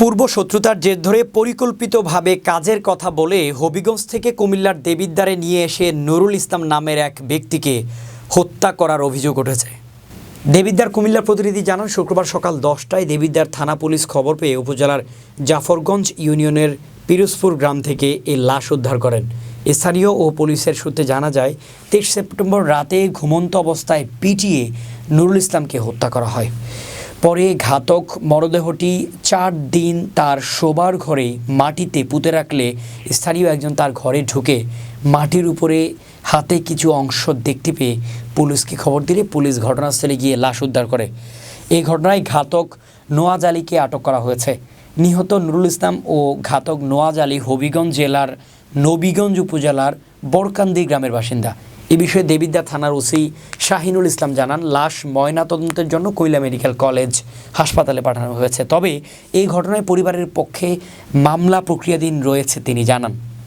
পূর্ব শত্রুতার জের ধরে পরিকল্পিতভাবে কাজের কথা বলে হবিগঞ্জ থেকে কুমিল্লার দেবিদ্বারে নিয়ে এসে নুরুল ইসলাম নামের এক ব্যক্তিকে হত্যা করার অভিযোগ উঠেছে। দেবিদ্বার কুমিল্লার প্রতিনিধি জানান, শুক্রবার সকাল 10টায় দেবিদ্বার থানা পুলিশ খবর পেয়ে উপজেলার জাফরগঞ্জ ইউনিয়নের পিরোজপুর গ্রাম থেকে এই লাশ উদ্ধার করেন। স্থানীয় ও পুলিশের সূত্রে জানা যায়, 23 সেপ্টেম্বর রাতে ঘুমন্ত অবস্থায় পিটিয়ে নুরুল ইসলামকে হত্যা করা হয়। পরে ঘাতক মরদেহটি 4 দিন তার শোবার ঘরে মাটিতে পুঁতে রাখলে স্থানীয় একজন তার ঘরে ঢুকে মাটির উপরে হাতে কিছু অংশ দেখতে পেয়ে পুলিশকে খবর দিলে পুলিশ ঘটনাস্থলে গিয়ে লাশ উদ্ধার করে। এই ঘটনায় ঘাতক নওয়াজ আলীকে আটক করা হয়েছে। নিহত নুরুল ইসলাম ও ঘাতক নওয়াজ আলী হবিগঞ্জ জেলার নবীগঞ্জ উপজেলার বরকান্দি গ্রামের বাসিন্দা। এ বিষয়ে দেবিদ্বার থানার ওসি শাহিনুল ইসলাম জানান, লাশ ময়নাতদন্তের জন্য কুমিল্লা মেডিকেল কলেজ হাসপাতালে পাঠানো হয়েছে। তবে এই ঘটনায় পরিবারের পক্ষে মামলা প্রক্রিয়াধীন রয়েছে তিনি জানান।